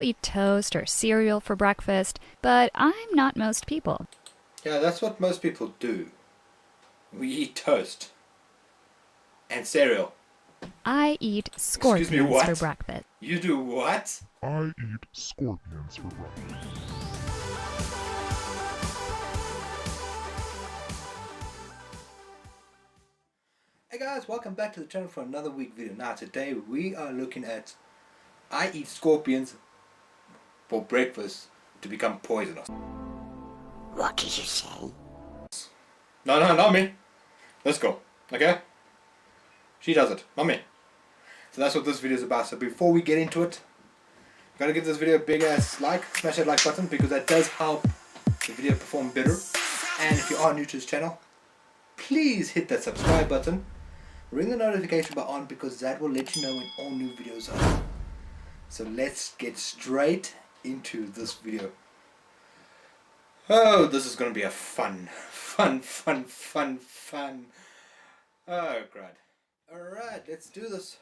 Eat toast or cereal for breakfast, but I'm not most people. Yeah, that's what most people do. We eat toast and cereal. I eat Excuse me, scorpions what? for breakfast. You do what? I eat scorpions for breakfast. Hey guys, welcome back to the channel for another week video. Now today we are looking at I eat scorpions for breakfast to become poisonous. What did you say? No, not me. Let's go, okay? She does it, not me. So that's what this video is about. So before we get into it, gotta give this video a big ass like, smash that like button because that does help the video perform better. And if you are new to this channel, please hit that subscribe button. Ring the notification bell on because that will let you know when all new videos are up. So let's get straight into this video. Oh, this is going to be a fun. Oh, God. Alright, let's do this.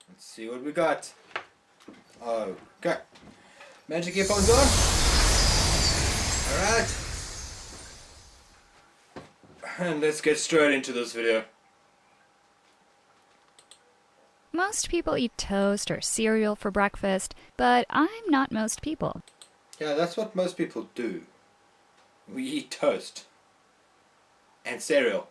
Let's see what we got. Okay. Magic earphones on. Alright. And let's get straight into this video. Most people eat toast or cereal for breakfast, but I'm not most people. Yeah, that's what most people do. We eat toast and cereal.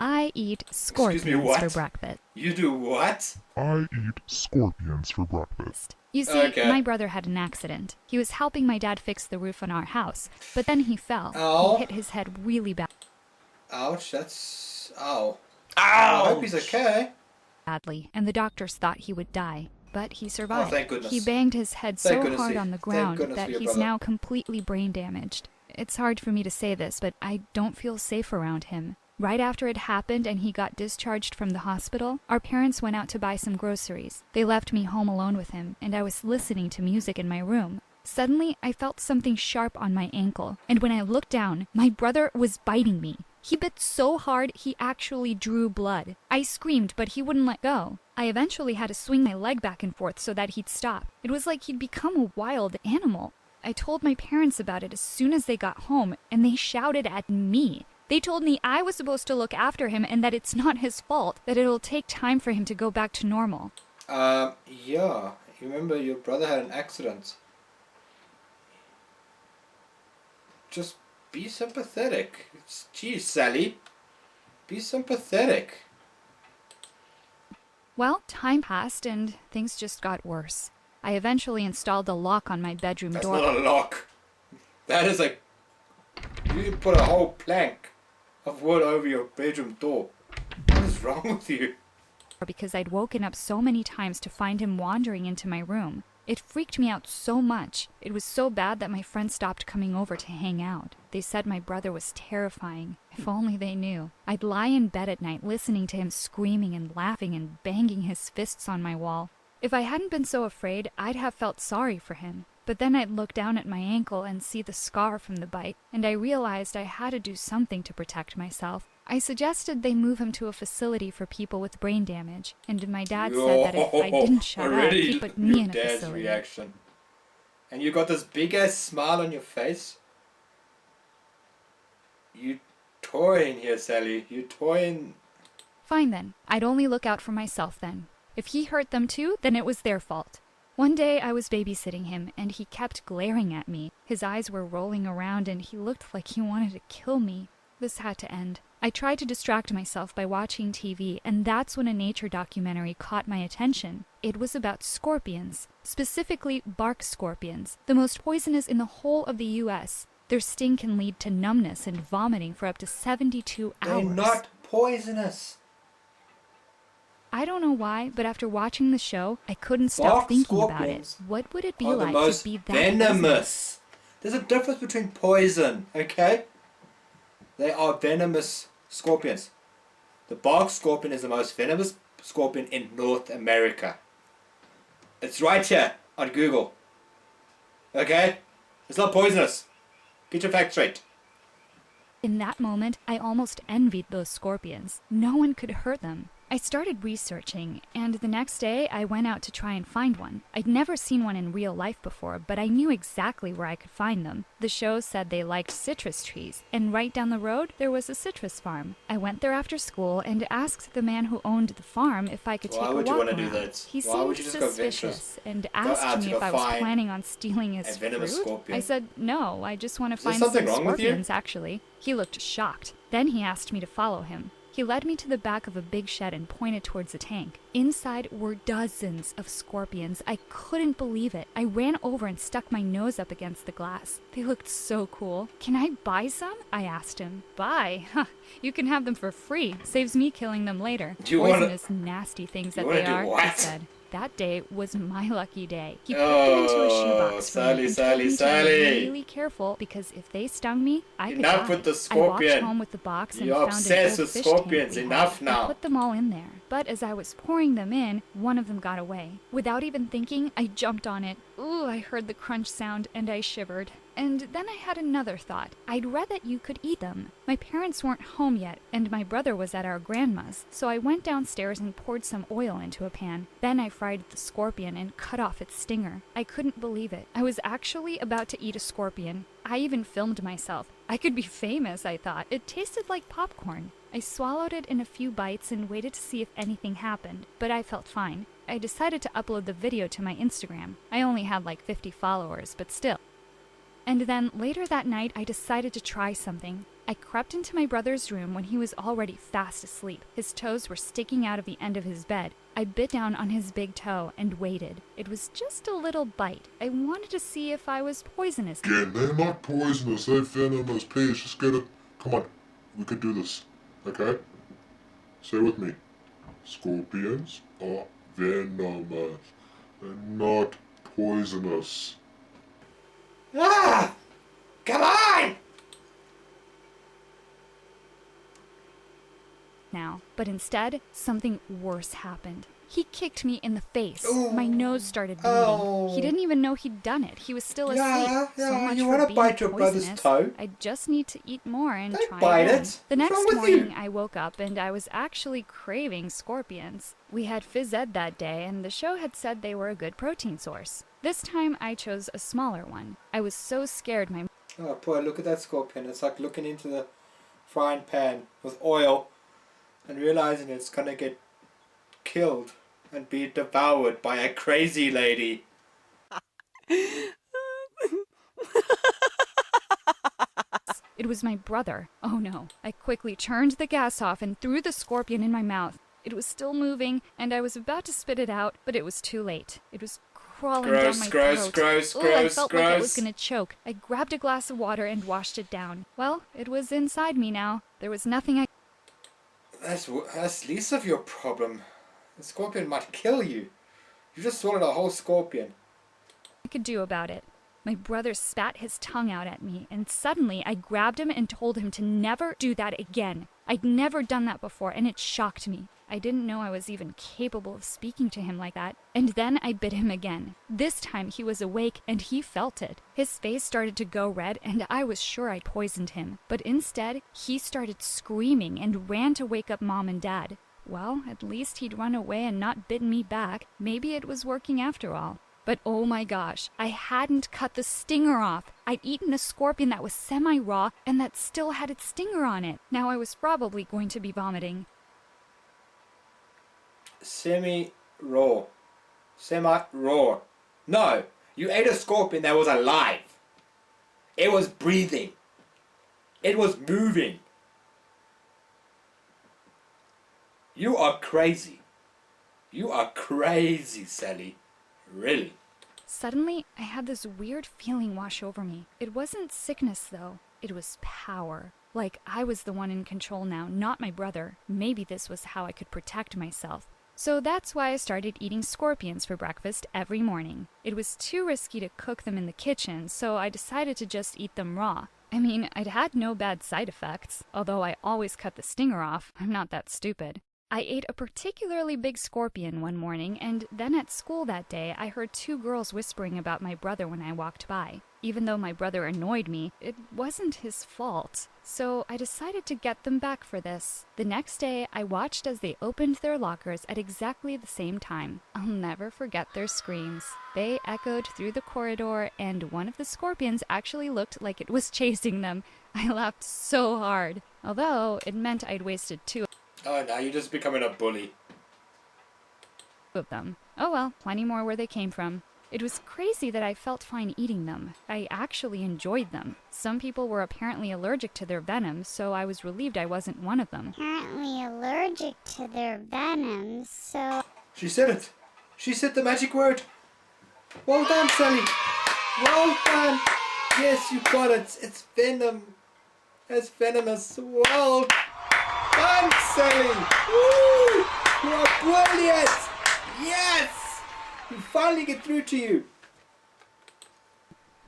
I eat scorpions what? for breakfast. You do what? I eat scorpions for breakfast. You see, Okay. my brother had an accident. He was helping my dad fix the roof on our house, but then he fell. Ow. He hit his head really Ouch, that's... Ow. I hope he's okay. badly, and the doctors thought he would die. But he survived. Oh, thank goodness. He banged his head Thank so goodness hard he- on the thank ground goodness that for your he's brother. now completely brain damaged. It's hard for me to say this, but I don't feel safe around him. Right after it happened and he got discharged from the hospital, our parents went out to buy some groceries. They left me home alone with him, and I was listening to music in my room. Suddenly, I felt something sharp on my ankle, and when I looked down, my brother was biting me. He bit so hard, he actually drew blood. I screamed, but he wouldn't let go. I eventually had to swing my leg back and forth so that he'd stop. It was like he'd become a wild animal. I told my parents about it as soon as they got home, and they shouted at me. They told me I was supposed to look after him and that it's not his fault, that it'll take time for him to go back to normal. Yeah. You remember your brother had an accident. Just be sympathetic. Geez, Sally. Be sympathetic. Well, time passed and things just got worse. I eventually installed a lock on my bedroom That's door. not a lock. That is like... You put a whole plank of wood over your bedroom door. What is wrong with you? Because I'd woken up so many times to find him wandering into my room. It freaked me out so much. It was so bad that my friends stopped coming over to hang out. They said my brother was terrifying. If only they knew. I'd lie in bed at night listening to him screaming and laughing and banging his fists on my wall. If I hadn't been so afraid, I'd have felt sorry for him. But then I'd look down at my ankle and see the scar from the bite, and I realized I had to do something to protect myself. I suggested they move him to a facility for people with brain damage, and my dad said that if I didn't shut up, he'd put me in a dad's facility. reaction. And you got this big ass smile on your face. You toying here, Sally. You toying. Fine then, I'd only look out for myself then. If he hurt them too, then it was their fault. One day I was babysitting him, and he kept glaring at me. His eyes were rolling around, and he looked like he wanted to kill me. This had to end. I tried to distract myself by watching TV, and that's when a nature documentary caught my attention. It was about scorpions, specifically bark scorpions, the most poisonous in the whole of the US. Their sting can lead to numbness and vomiting for up to 72 hours. They're not poisonous. I don't know why, but after watching the show, I couldn't stop Bark thinking about it. scorpions What would it be Are the like most to be that venomous. poisonous? There's a difference between poison, okay? They are venomous scorpions. The bark scorpion is the most venomous scorpion in North America. It's right here on Google. Okay? It's not poisonous. Get your facts straight. In that moment, I almost envied those scorpions. No one could hurt them. I started researching, and the next day I went out to try and find one. I'd never seen one in real life before, but I knew exactly where I could find them. The show said they liked citrus trees, and right down the road there was a citrus farm. I went there after school and asked the man who owned the farm if I could take a walk Why would you want to do around. that? He Why would seemed you just go suspicious and Go out asked to me go if I was find planning on stealing his a venomous fruit. scorpion? I said, no, I just want to there find something some wrong with you? scorpions, actually. He looked shocked. Then he asked me to follow him. He led me to the back of a big shed and pointed towards the tank. Inside were dozens of scorpions. I couldn't believe it. I ran over and stuck my nose up against the glass. They looked so cool. Can I buy some? I asked him. Buy? Huh. You can have them for free. Saves me killing them later. Do you wanna- Poisonous, nasty things that wanna they do are, what? he said. That day was my lucky day. He put them into a shoebox for me and told me to be really careful because if they stung me, I could Enough die. with the I walked scorpion. home with the box and You're found obsessed an with old fish tank scorpions. we had. Enough now. I put them all in there, but as I was pouring them in, one of them got away. Without even thinking, I jumped on it. Ooh, I heard the crunch sound and I shivered. And then I had another thought. I'd read that you could eat them. My parents weren't home yet, and my brother was at our grandma's, so I went downstairs and poured some oil into a pan. Then I fried the scorpion and cut off its stinger. I couldn't believe it. I was actually about to eat a scorpion. I even filmed myself. I could be famous, I thought. It tasted like popcorn. I swallowed it in a few bites and waited to see if anything happened, but I felt fine. I decided to upload the video to my Instagram. I only had like 50 followers, but still. And then later that night, I decided to try something. I crept into my brother's room when he was already fast asleep. His toes were sticking out of the end of his bed. I bit down on his big toe and waited. It was just a little bite. I wanted to see if I was poisonous. Again, they're not poisonous, they're venomous. Please, just get it. Come on, we can do this. Okay? Say with me. Scorpions are venomous. They're not poisonous. Ah! Come on! Now, but instead, something worse happened. He kicked me in the face. Ooh. My nose started bleeding. Oh. He didn't even know he'd done it. He was still asleep. Yeah, So much you for wanna being bite your brother's poisonous. toe? I just need to eat more and Don't try bite again. it. The What's next wrong with morning, you? I woke up and I was actually craving scorpions. We had phys ed that day, and the show had said they were a good protein source. This time, I chose a smaller one. I was so scared my Oh boy, look at that scorpion. It's like looking into the frying pan with oil and realizing it's gonna get killed and be devoured by a crazy lady. It was my brother. Oh no. I quickly turned the gas off and threw the scorpion in my mouth. It was still moving, and I was about to spit it out, but it was too late. It was crawling down Gross, my gross, throat. gross, Ooh, I gross, felt like I was gross. gonna choke. I grabbed a glass of water and washed it down. Well, it was inside me now. There was nothing I That's least of your problem. The scorpion might kill you. You just swallowed a whole scorpion. could do about it. My brother spat his tongue out at me, and suddenly I grabbed him and told him to never do that again. I'd never done that before, and it shocked me. I didn't know I was even capable of speaking to him like that. And then I bit him again. This time he was awake, and he felt it. His face started to go red, and I was sure I'd poisoned him. But instead, he started screaming and ran to wake up Mom and Dad. Well, at least he'd run away and not bitten me back. Maybe it was working after all. But oh my gosh, I hadn't cut the stinger off. I'd eaten a scorpion that was semi-raw and that still had its stinger on it. Now I was probably going to be vomiting. Semi-raw. Semi-raw. No, you ate a scorpion that was alive. It was breathing. It was moving. You are crazy. You are crazy, Sally. Really? Suddenly, I had this weird feeling wash over me. It wasn't sickness, though. It was power. Like I was the one in control now, not my brother. Maybe this was how I could protect myself. So that's why I started eating scorpions for breakfast every morning. It was too risky to cook them in the kitchen, so I decided to just eat them raw. I mean, I'd had no bad side effects, although I always cut the stinger off. I'm not that stupid. I ate a particularly big scorpion one morning, and then at school that day, I heard two girls whispering about my brother when I walked by. Even though my brother annoyed me, it wasn't his fault. So I decided to get them back for this. The next day, I watched as they opened their lockers at exactly the same time. I'll never forget their screams. They echoed through the corridor, and one of the scorpions actually looked like it was chasing them. I laughed so hard, although it meant I'd wasted two Oh, now you're just becoming a bully. of them. Oh well, plenty more where they came from. It was crazy that I felt fine eating them. I actually enjoyed them. Some people were apparently allergic to their venom, so I was relieved I wasn't one of them. Apparently allergic to their venom, so... She said it. She said the magic word. Well done, Sally. Well done. Yes, you got it. It's venom. It's venomous. Well done, Sally. Woo! You are brilliant. Yes. We finally get through to you.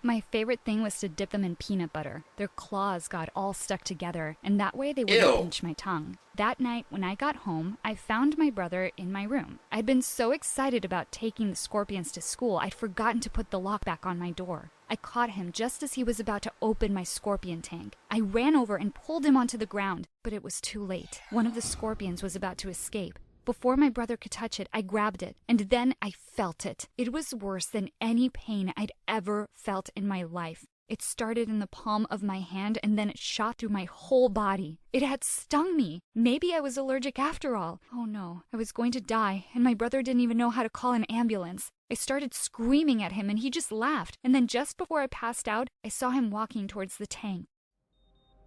My favorite thing was to dip them in peanut butter. Their claws got all stuck together, and that way they wouldn't Ew. pinch my tongue. That night, when I got home, I found my brother in my room. I'd been so excited about taking the scorpions to school, I'd forgotten to put the lock back on my door. I caught him just as he was about to open my scorpion tank. I ran over and pulled him onto the ground, but it was too late. One of the scorpions was about to escape. Before my brother could touch it, I grabbed it, and then I felt it. It was worse than any pain I'd ever felt in my life. It started in the palm of my hand, and then it shot through my whole body. It had stung me. Maybe I was allergic after all. Oh no, I was going to die, and my brother didn't even know how to call an ambulance. I started screaming at him, and he just laughed. And then just before I passed out, I saw him walking towards the tank.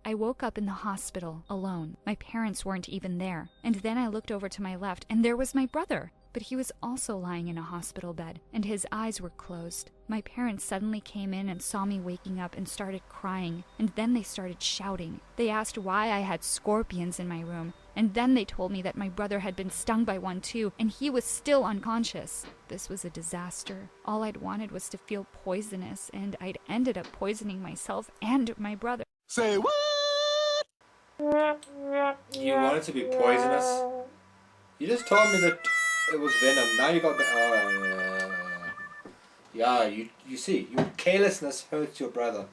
I woke up in the hospital, alone. My parents weren't even there. And then I looked over to my left, and there was my brother. But he was also lying in a hospital bed, and his eyes were closed. My parents suddenly came in and saw me waking up and started crying, and then they started shouting. They asked why I had scorpions in my room, and then they told me that my brother had been stung by one too, and he was still unconscious. This was a disaster. All I'd wanted was to feel poisonous, and I'd ended up poisoning myself and my brother. Say what? You wanted to be poisonous? You just told me that it was venom. Now you got the... yeah, you see, your carelessness hurts your brother.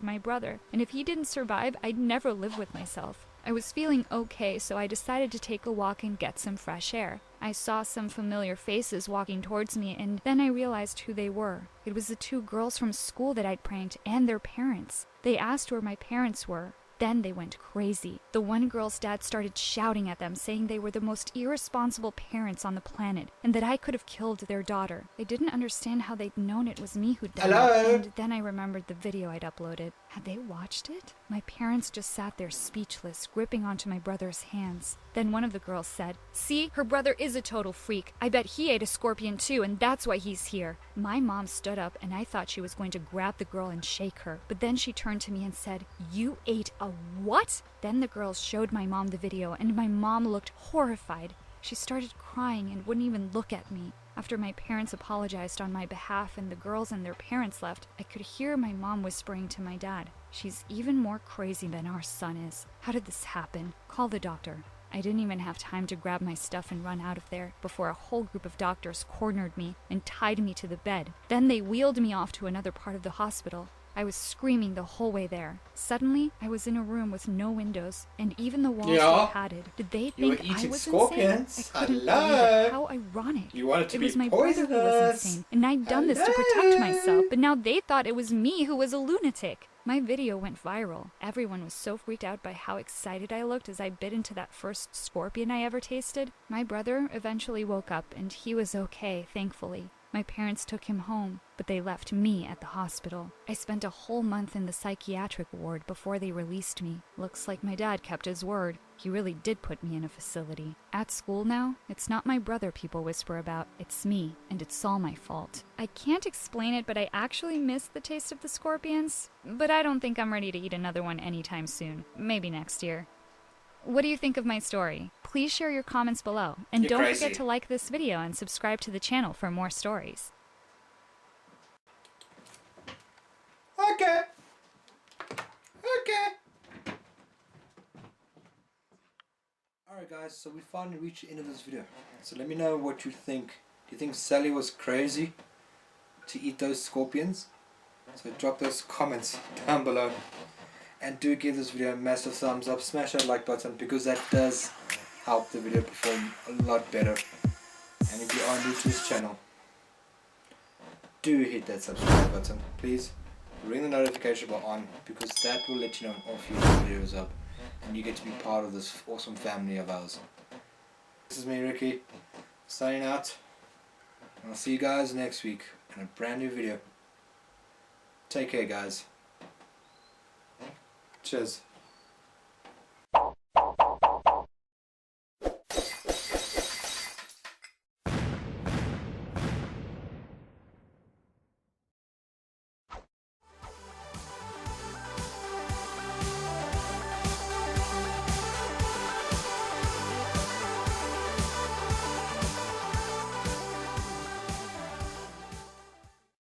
My brother, and if he didn't survive, I'd never live with myself. I was feeling okay, so I decided to take a walk and get some fresh air. I saw some familiar faces walking towards me, and then I realized who they were. It was the two girls from school that I'd pranked and their parents. They asked where my parents were. Then they went crazy. The one girl's dad started shouting at them, saying they were the most irresponsible parents on the planet, and that I could have killed their daughter. They didn't understand how they'd known it was me who'd done it. And then I remembered the video I'd uploaded. Had they watched it? My parents just sat there speechless, gripping onto my brother's hands. Then one of the girls said, "See, her brother is a total freak. I bet he ate a scorpion too, and that's why he's here." My mom stood up, and I thought she was going to grab the girl and shake her. But then she turned to me and said, "You ate a what?" Then the girls showed my mom the video, and my mom looked horrified. She started crying and wouldn't even look at me. After my parents apologized on my behalf and the girls and their parents left, I could hear my mom whispering to my dad, "She's even more crazy than our son is. How did this happen? Call the doctor." I didn't even have time to grab my stuff and run out of there before a whole group of doctors cornered me and tied me to the bed. Then they wheeled me off to another part of the hospital. I was screaming the whole way there. Suddenly, I was in a room with no windows, and even the walls were padded. Did they You were think I eating was scorpions. insane? I couldn't Hello. believe it. How ironic. You wanted to It be was my brother who was poisonous. insane, and I'd done this to protect myself, but now they thought it was me who was a lunatic. My video went viral. Everyone was so freaked out by how excited I looked as I bit into that first scorpion I ever tasted. My brother eventually woke up, and he was okay, thankfully. My parents took him home, but they left me at the hospital. I spent a whole month in the psychiatric ward before they released me. Looks like my dad kept his word. He really did put me in a facility. At school now, it's not my brother people whisper about, it's me, and it's all my fault. I can't explain it, but I actually miss the taste of the scorpions. But I don't think I'm ready to eat another one anytime soon. Maybe next year. What do you think of my story? Please share your comments below. And You're don't crazy. forget to like this video and subscribe to the channel for more stories. Okay. Okay. Alright guys, so we finally reached the end of this video. So let me know what you think. Do you think Sally was crazy to eat those scorpions? So drop those comments down below. And do give this video a massive thumbs up. Smash that like button because that does help the video perform a lot better. And if you are new to this channel, do hit that subscribe button. Please ring the notification bell on because that will let you know when all future videos up. And you get to be part of this awesome family of ours. This is me, Ricky, signing out. And I'll see you guys next week in a brand new video. Take care, guys. Cheers.